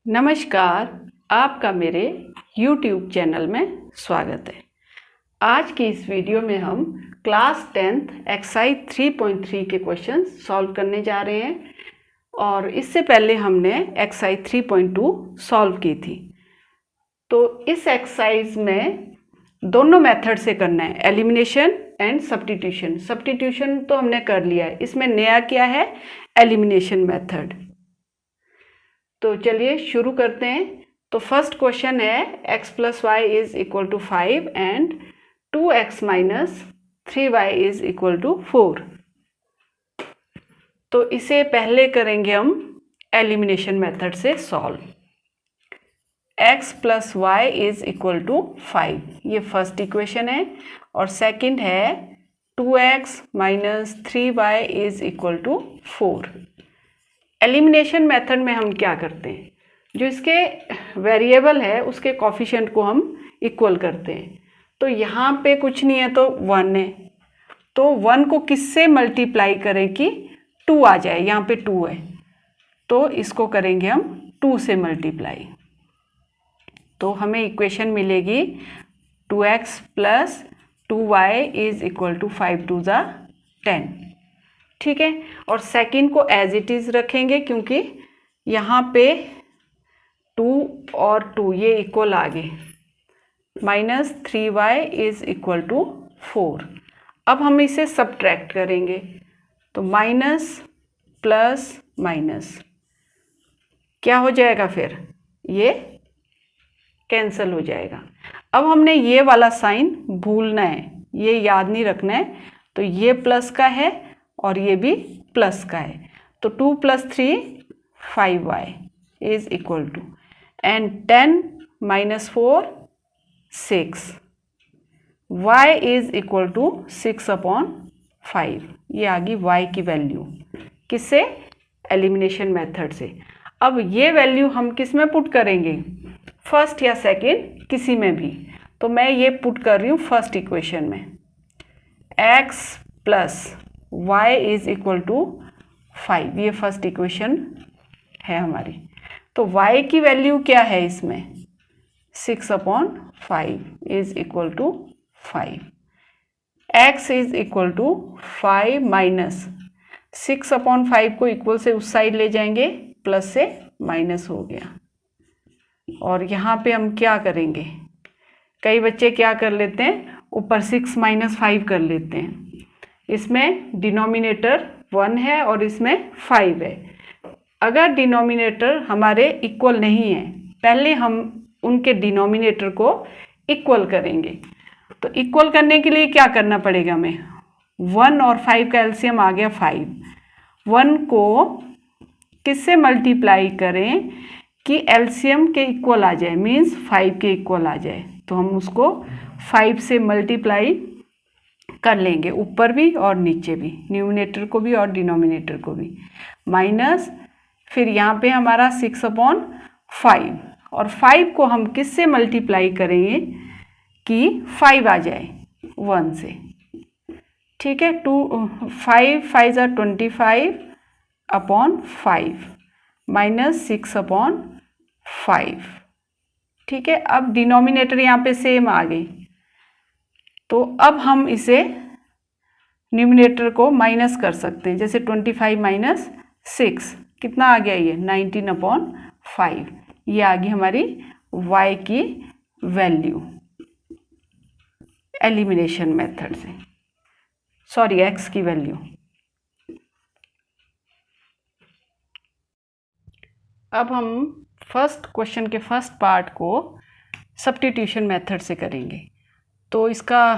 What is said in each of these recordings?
नमस्कार, आपका मेरे YouTube चैनल में स्वागत है। आज की इस वीडियो में हम क्लास 10th एक्सरसाइज 3.3 के क्वेश्चन सॉल्व करने जा रहे हैं और इससे पहले हमने एक्सरसाइज 3.2 सॉल्व की थी। तो इस एक्सरसाइज में दोनों मेथड से करना है, एलिमिनेशन एंड सब्स्टिट्यूशन। सब्स्टिट्यूशन तो हमने कर लिया है, इसमें नया क्या है, एलिमिनेशन मेथड। तो चलिए शुरू करते हैं। तो फर्स्ट क्वेश्चन है x + y = 5 and 2x - 3y = 4। तो इसे पहले करेंगे हम एलिमिनेशन मेथड से सॉल्व। x + y = 5, ये फर्स्ट इक्वेशन है। और सेकंड है 2x - 3y = 4। एलिमिनेशन मेथड में हम क्या करते हैं, जो इसके वेरिएबल है उसके कोफिशिएंट को हम इक्वल करते हैं। तो यहाँ पे कुछ नहीं है तो 1 है, तो 1 को किससे मल्टीप्लाई करें कि 2 आ जाए। यहाँ पे 2 है तो इसको करेंगे हम 2 से मल्टीप्लाई। तो हमें इक्वेशन मिलेगी 2x + 2y = 5 × 2 = 10। ठीक है, और सेकंड को एज इट इज़ रखेंगे क्योंकि यहाँ पे 2 और 2 ये इक्वल आ गए। -3y = 4। अब हम इसे सब्ट्रैक्ट करेंगे तो माइनस प्लस माइनस क्या हो जाएगा, फिर ये कैंसिल हो जाएगा। अब हमने ये वाला साइन भूलना है, ये याद नहीं रखना है। तो ये प्लस का है और ये भी प्लस का है। तो 2 + 3 5y = एंड 10 - 4 6 y = 6/5। ये आ गई y की वैल्यू, किससे, एलिमिनेशन मेथड से। अब ये वैल्यू हम किस में पुट करेंगे, फर्स्ट या सेकंड किसी में भी। तो मैं ये पुट कर रही हूँ फर्स्ट इक्वेशन में, x + y = 5, ये फर्स्ट इक्वेशन है हमारी। तो y की वैल्यू क्या है इसमें, 6/5 = 5। x = 5 - 6/5 को इक्वल से उस साइड ले जाएंगे, प्लस से माइनस हो गया। और यहाँ पे हम क्या करेंगे, कई बच्चे क्या कर लेते हैं, ऊपर 6 - 5 कर लेते हैं। इसमें डिनोमिनेटर 1 है और इसमें 5 है। अगर डिनोमिनेटर हमारे इक्वल नहीं है, पहले हम उनके डिनोमिनेटर को इक्वल करेंगे। तो इक्वल करने के लिए क्या करना पड़ेगा हमें, 1 और 5 का एलसीएम आ गया 5। 1 को किससे मल्टीप्लाई करें कि एलसीएम के इक्वल आ जाए, मीन्स 5 के इक्वल आ जाए। तो हम उसको 5 से मल्टीप्लाई कर लेंगे, ऊपर भी और नीचे भी, न्यूमिनेटर को भी और डिनोमिनेटर को भी। माइनस फिर यहाँ पे हमारा 6/5 और 5 को हम किससे मल्टीप्लाई करेंगे कि 5 आ जाए 1 से। ठीक है, 5 5 = 25/5 -6/5। ठीक है, अब डिनोमिनेटर यहाँ पे सेम आ गई। तो अब हम इसे न्यूमिनेटर को माइनस कर सकते हैं, जैसे 25 - 6 कितना आ गया, ये 19/5। ये आ गई हमारी y की वैल्यू एलिमिनेशन मेथड से, सॉरी x की वैल्यू। अब हम फर्स्ट क्वेश्चन के फर्स्ट पार्ट को सब्स्टिट्यूशन मेथड से करेंगे। तो इसका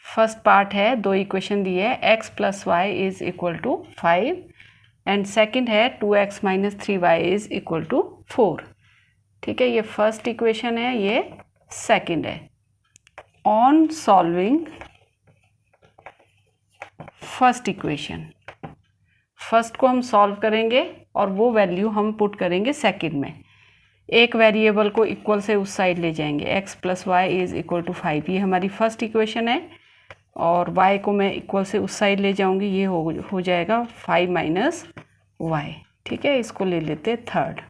फर्स्ट पार्ट है, 2 इक्वेशन दी है, x + y = 5 एंड सेकंड है 2x - 3y = 4। ठीक है, ये फर्स्ट इक्वेशन है, ये सेकंड है। On solving first equation, first को हम सॉल्व करेंगे और वो वैल्यू हम पुट करेंगे सेकंड में। एक वेरिएबल को इक्वल से उस साइड ले जाएंगे, x + y = 5, ये हमारी फर्स्ट इक्वेशन है। और y को मैं इक्वल से उस साइड ले जाऊंगी, ये हो जाएगा 5 - y। ठीक है, इसको ले लेते third.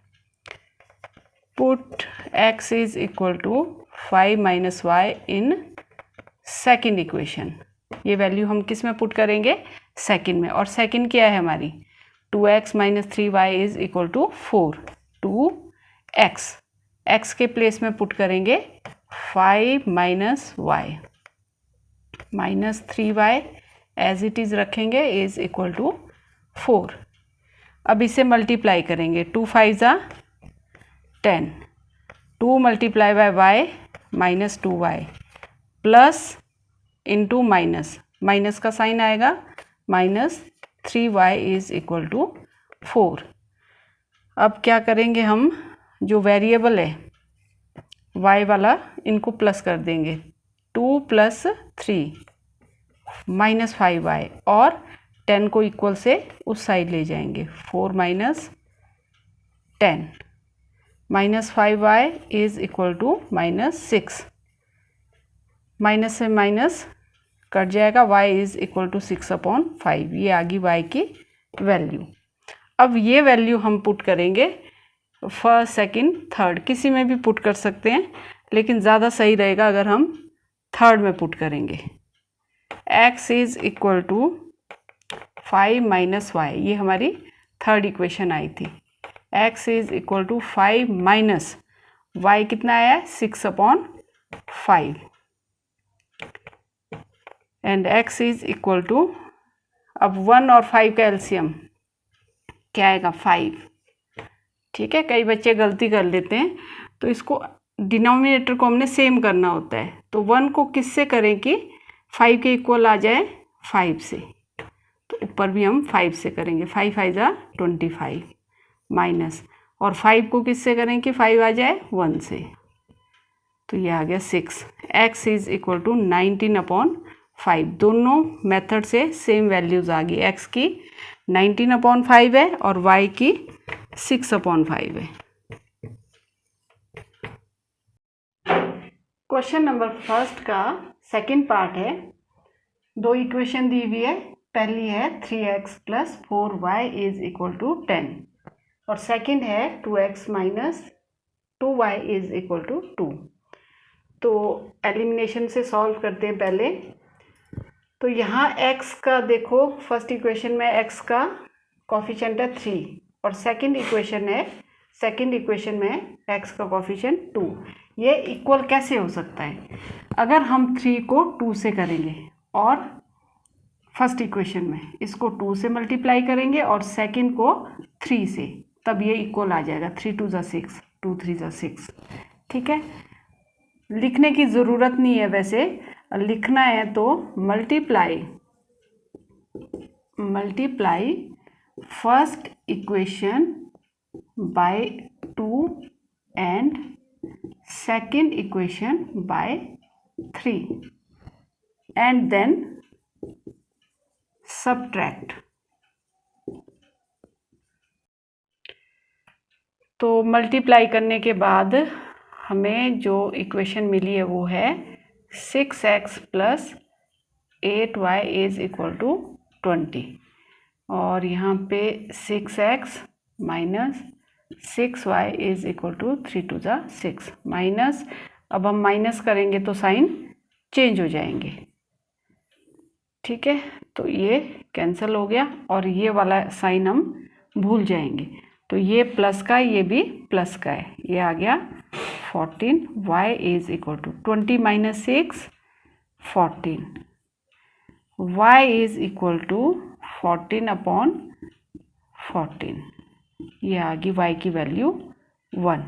Put x is equal to 5 minus y in second equation. ये वैल्यू हम किस में पुट करेंगे? सेकेंड में। और सेकेंड क्या है हमारी? 2x minus 3y is equal to 4। 2x x के प्लेस में पुट करेंगे 5 minus y minus 3y as it is रखेंगे इज इक्वल टू 4। अब इसे मल्टीप्लाई करेंगे। 2 5 ज़ा 10, 2 multiply by y minus 2y plus into minus, minus का साइन आएगा, minus 3y is equal to 4। अब क्या करेंगे हम? जो वेरिएबल है y वाला, इनको प्लस कर देंगे। 2 प्लस 3 माइनस 5y और 10 को इक्वल से उस साइड ले जाएंगे। 4 minus 10 minus 5y is equal to minus 6। Minus से माइनस कट जाएगा, y इज इक्वल टू 6/5। ये आ गई y की वैल्यू। अब ये वैल्यू हम पुट करेंगे फर्स्ट, सेकंड, थर्ड, किसी में भी पुट कर सकते हैं, लेकिन ज़्यादा सही रहेगा अगर हम थर्ड में पुट करेंगे। x is equal to 5 minus y, ये हमारी थर्ड इक्वेशन आई थी। x इज इक्वल टू 5 माइनस y कितना आया? 6/5 and x is equal to, अब 1 और 5 का एलसीएम क्या आएगा? 5। ठीक है, कई बच्चे गलती कर लेते हैं, तो इसको डिनोमिनेटर को हमने सेम करना होता है। तो 1 को किससे करें कि 5 के इक्वल आ जाए? 5 से। तो ऊपर भी हम 5 से करेंगे। 5 5 ज़ा 25 माइनस, और 5 को किससे करें कि 5 आ जाए? 1 से। तो ये आ गया 6। x is equal to 19/5। दोनों मेथड से सेम वैल्यूज़ आ गई। x की 19/5 है और y की 6/5 है। क्वेश्चन नंबर फर्स्ट का सेकंड पार्ट है। दो इक्वेशन दी हुई है। पहली है 3x plus 4y is equal to 10 और सेकंड है 2x minus 2y is equal to 2। तो एलिमिनेशन से सॉल्व करते हैं पहले। तो यहाँ x का देखो, फर्स्ट इक्वेशन में x का कोफिशिएंट है 3 और सेकंड इक्वेशन में x का कोफिशिएंट 2। ये इक्वल कैसे हो सकता है? अगर हम 3 को 2 से करेंगे और फर्स्ट इक्वेशन में इसको 2 से मल्टीप्लाई करेंगे और सेकंड को 3 से, तब ये इक्वल आ जाएगा। 3 2 ज़ा 6, 2 3 ज़ा 6। ठीक है, लिखने की ज़रूरत नहीं है, वैसे लिखना है तो multiply first equation by 2 and second equation by 3 and then subtract. तो मल्टीप्लाई करने के बाद हमें जो इक्वेशन मिली है वो है 6x plus 8y is equal to 20 और यहाँ पे 6x minus 6y is equal to 3 2 ज़ा 6 माइनस, अब हम माइनस करेंगे तो साइन चेंज हो जाएंगे। ठीक है, तो ये कैंसिल हो गया और ये वाला साइन हम भूल जाएंगे। तो ये प्लस का, ये भी प्लस का है, ये आ गया 14। y is equal to 20 minus 6 14। y is equal to 14/14। ये आ गई y की वैल्यू 1।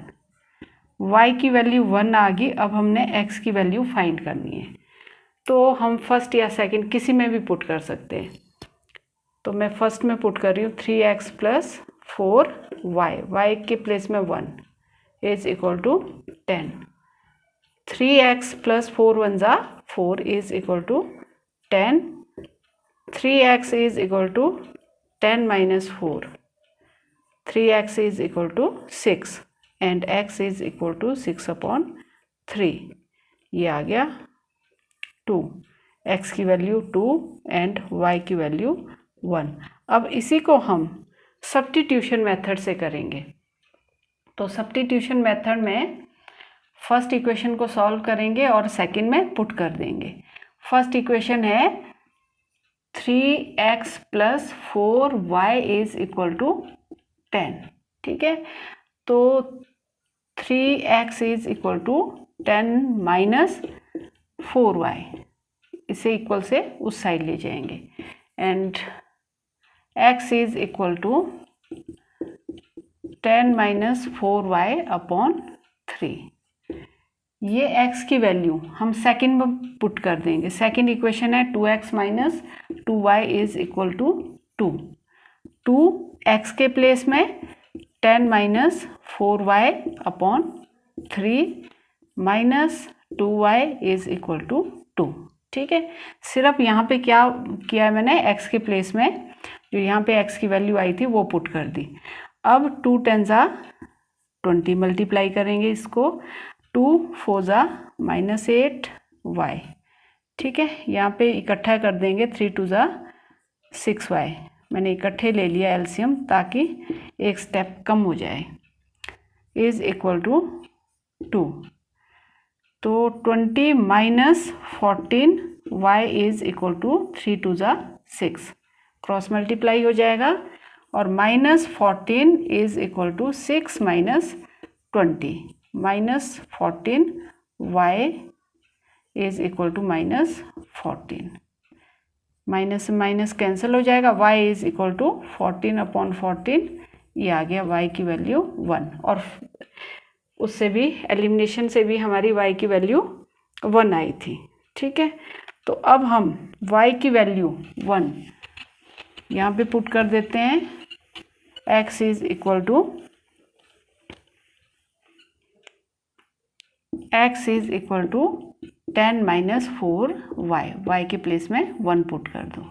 y की वैल्यू 1 आ गई। अब हमने x की वैल्यू फाइंड करनी है। तो हम फर्स्ट या सेकंड किसी में भी पुट कर सकते हैं। तो मैं फर्स्ट में पुट कर रही हूँ 3x प्लस 4y, y के प्लेस में 1 is equal to 10। 3x plus 4 1 ज़ा 4 is equal to 10। 3x is equal to 10 minus 4, 3x is equal to 6 and x is equal to 6/3। ये आ गया 2। x की वैल्यू 2 एंड y की value 1। अब इसी को हम सब्स्टिट्यूशन मेथड से करेंगे। तो सब्स्टिट्यूशन मेथड में फर्स्ट इक्वेशन को सॉल्व करेंगे और सेकंड में पुट कर देंगे। फर्स्ट इक्वेशन है 3x + 4y = 10। ठीक है, तो 3x = 10 - 4y, इसे इक्वल से उस साइड ले जाएंगे एंड x = 10 - 4y/3। ये x की वैल्यू हम सेकंड में पुट कर देंगे। सेकंड इक्वेशन है 2x - 2y = 2। 2x के प्लेस में 10 - 4y/3 - 2y = 2। ठीक है, सिर्फ यहाँ पे क्या किया है मैंने, x के प्लेस में जो यहाँ पे x की वैल्यू आई थी वो पुट कर दी। अब 2 × 10 = 20 मल्टीप्लाई करेंगे इसको, 2 × 4 = -8y। ठीक है, यहाँ पे इकट्ठा कर देंगे, 3 × 2 = 6y। मैंने इकट्ठे ले लिया एलसीएम ताकि एक स्टेप कम हो जाए, = 2। तो 20 - 14y = 3 × 2 = 6, क्रॉस मल्टीप्लाई हो जाएगा और -14 = 6 - 20 -14y = -14। माइनस से माइनस कैंसिल हो जाएगा, y = 14/14, ये आ गया y की वैल्यू 1। और उससे भी एलिमिनेशन से भी हमारी y की वैल्यू 1 आई थी। ठीक है, तो अब हम y की वैल्यू 1 यहाँ पे पुट कर देते हैं। x = 10 - 4y, y के प्लेस में 1 पुट कर दो,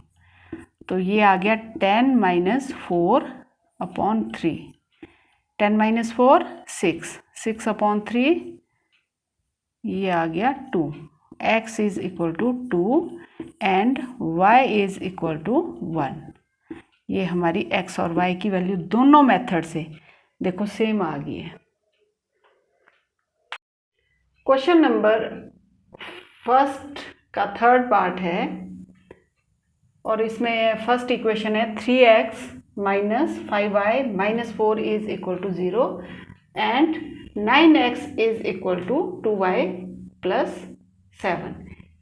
तो ये आ गया 10 - 4/3। 10 - 4 6, 6/3, ये आ गया 2। x = 2 and y = 1। ये हमारी x और y की वैल्यू दोनों मेथड से देखो सेम आ गई है। क्वेश्चन नंबर फर्स्ट का थर्ड पार्ट है और इसमें फर्स्ट इक्वेशन है 3x - 5y - 4 = 0 and 9x = 2y + 7।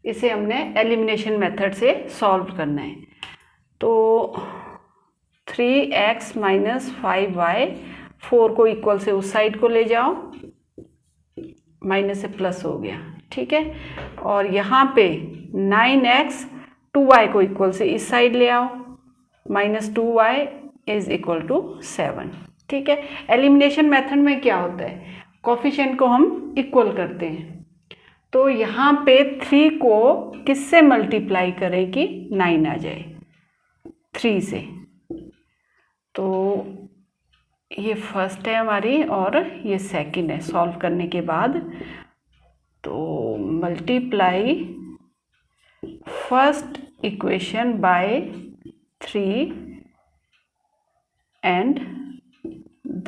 इसे हमने एलिमिनेशन मेथड से सॉल्व करना है। तो 3x - 5y, 4 को इक्वल से उस साइड को ले जाओ, माइनस से प्लस हो गया। ठीक है, और यहाँ पे 9x 2y को इक्वल से इस साइड ले आओ, -2y = 7। ठीक है, एलिमिनेशन मेथड में क्या होता है, कोफिशिएंट को हम इक्वल करते हैं। तो यहाँ पे 3 को किससे मल्टीप्लाई करें कि 9 आ जाए, 3 से। तो ये फर्स्ट है हमारी और ये सेकंड है सॉल्व करने के बाद। तो multiply first equation by 3 and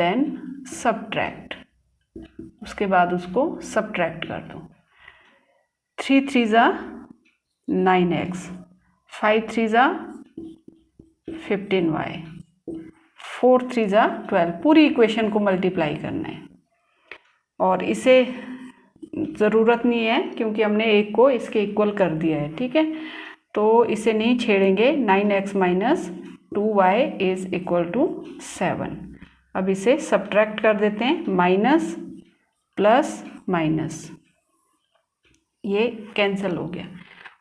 then subtract, उसके बाद उसको सब्ट्रैक्ट कर दो। 3 × 3 = 9x, 5 × 3 = 15y, 4 × 3 = 12। पूरी इक्वेशन को मल्टीप्लाई करना है और इसे ज़रूरत नहीं है क्योंकि हमने एक को इसके इक्वल कर दिया है। ठीक है, तो इसे नहीं छेड़ेंगे। 9x - 2y = 7। अब इसे सब्ट्रैक्ट कर देते हैं, माइनस प्लस माइनस, ये कैंसिल हो गया।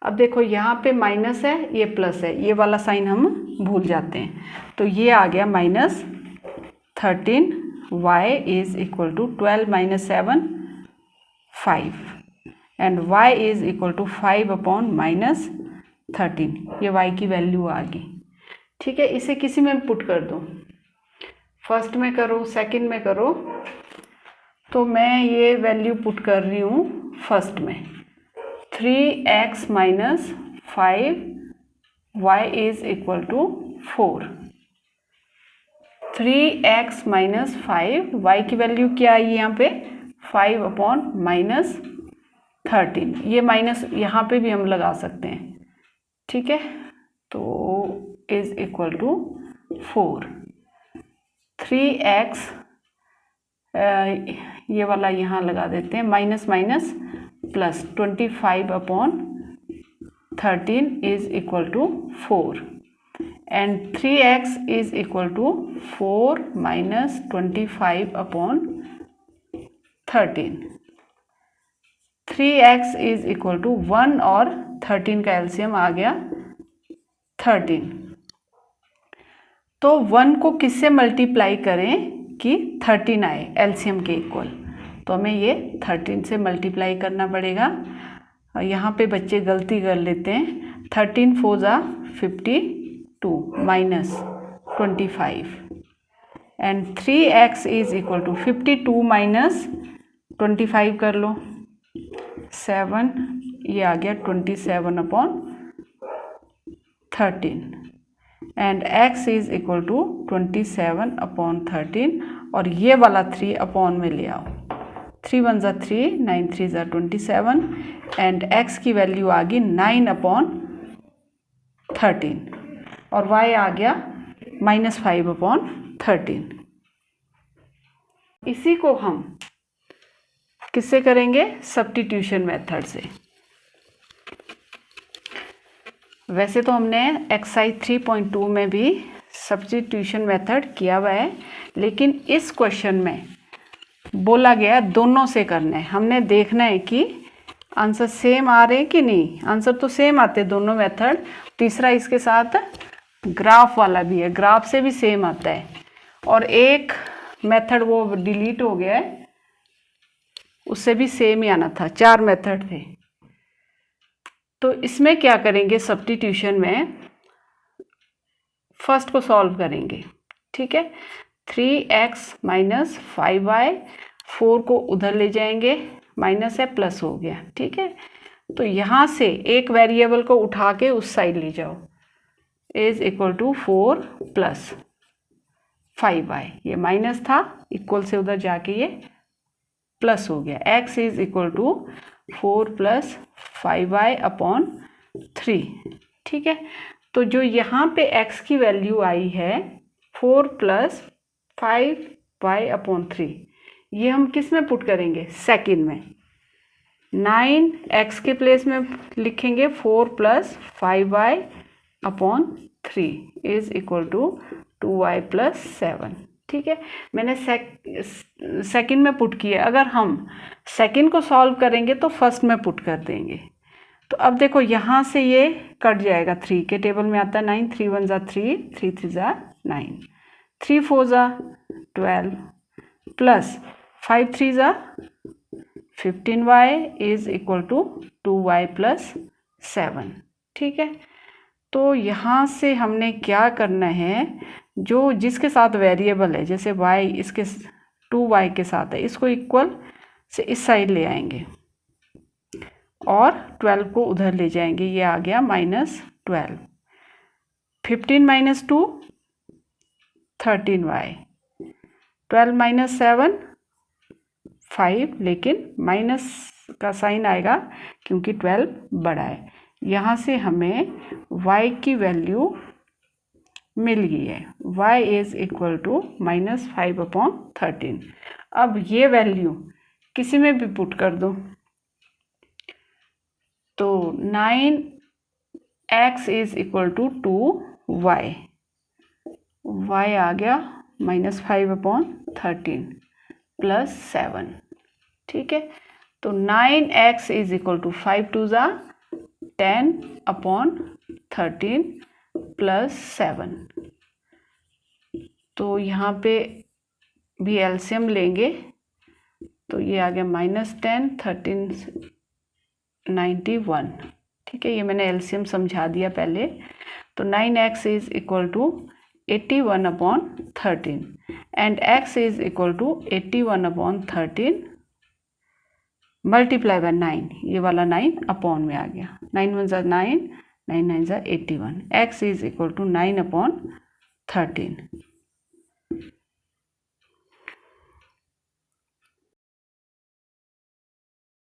अब देखो यहाँ पे माइनस है, ये प्लस है, ये वाला साइन हम भूल जाते हैं। तो ये आ गया -13, y = 12 - 7 5 एंड y = 5/-13। ये y की वैल्यू आ गई। ठीक है, इसे किसी में पुट कर दो, फर्स्ट में करो, सेकंड में करो। तो मैं ये वैल्यू पुट कर रही हूँ फर्स्ट में, 3x - 5y = 4, 3x minus 5, y की वैल्यू क्या आई यहाँ पे 5 अपॉन माइनस 13, ये माइनस यहाँ पे भी हम लगा सकते हैं, ठीक है। तो इज इक्वल टू 4, 3x ये वाला यहाँ लगा देते हैं, minus minus plus 25 upon 13 is equal to 4 and 3x is equal to 4 minus 25 upon 13। 3x is equal to 1 और 13 का एलसीएम आ गया 13। तो 1 को किससे मल्टीप्लाई करें कि 13 आए एलसीएम के इक्वल, तो हमें ये 13 से मल्टीप्लाई करना पड़ेगा। यहाँ पे बच्चे गलती कर लेते हैं, 13 4 जा 52 minus 25 and 3x is equal to 52 minus 25 कर लो 7, ये आ गया 27 upon 13 and x is equal to 27 upon 13 और ये वाला 3 अपॉन में ले आओ, 3 1 जा 3, 9 3 जा 27 एंड x की वैल्यू आ गई 9 अपॉन 13 और y आ गया माइनस 5 अपॉन 13। इसी को हम किससे करेंगे, सब्स्टिट्यूशन मेथड से। वैसे तो हमने एक्सरसाइज 3.2 में भी सब्स्टिट्यूशन मेथड किया हुआ है, लेकिन इस क्वेश्चन में बोला गया दोनों से करना है। हमने देखना है कि आंसर सेम आ रहे हैं कि नहीं, आंसर तो सेम आते दोनों मेथड। तीसरा इसके साथ ग्राफ वाला भी है, ग्राफ से भी सेम आता है और एक मेथड वो डिलीट हो गया है, उससे भी सेम ही आना था, 4 मेथड थे। तो इसमें क्या करेंगे, सब्स्टिट्यूशन में फर्स्ट को सॉल्व करेंगे, ठीक है। 3x माइनस 5y, 4 को उधर ले जाएंगे, माइनस है प्लस हो गया, ठीक है। तो यहाँ से एक वेरिएबल को उठा के उस साइड ले जाओ, is equal to 4 plus 5y, ये माइनस था, इक्वल से उधर जाके ये प्लस हो गया। x is equal to 4 plus 5y upon 3, ठीक है। तो जो यहाँ पे x की वैल्यू आई है 4 प्लस 5y अपॉन 3, ये हम किस में पुट करेंगे, सेकंड में। 9x के प्लेस में लिखेंगे 4 plus 5y upon 3 is equal to 2y plus 7, ठीक है। मैंने सेकंड में पुट किया, अगर हम सेकंड को सॉल्व करेंगे तो फर्स्ट में पुट कर देंगे। तो अब देखो यहाँ से ये कट जाएगा, 3 के टेबल में आता है 9, 3 1 जा 3, 3 3 जा 9, 3 4 जा 12 प्लस 5 3 जा 15y is equal to 2y plus 7, ठीक है। तो यहाँ से हमने क्या करना है, जो जिसके साथ वेरिएबल है, जैसे y इसके 2y के साथ है, इसको इक्वल से इस साइड ले आएंगे और 12 को उधर ले जाएंगे, ये आ गया माइनस 12, 15 माइनस 2 13y, 12 माइनस 7 5, लेकिन माइनस का साइन आएगा क्योंकि 12 बड़ा है। यहाँ से हमें y की वैल्यू मिल गई है, y is equal to minus 5 upon 13। अब ये वैल्यू किसी में भी पुट कर दो, तो 9x is equal to 2y, y आ गया माइनस 5 अपॉन 13 प्लस 7, ठीक है। तो 9x इज इक्वल टू 5 2 जा 10 अपॉन 13 प्लस 7। तो यहाँ पे भी एलसीएम लेंगे, तो ये आ गया माइनस 10 13 91, ठीक है। ये मैंने एलसीएम समझा दिया पहले। तो 9x is equal to 81 upon 13 and x is equal to 81 upon 13 multiply by 9, ये वाला 9 अपॉन में आ गया, 9 1 जा 9, 9 9 जा 81, x is equal to 9 upon 13।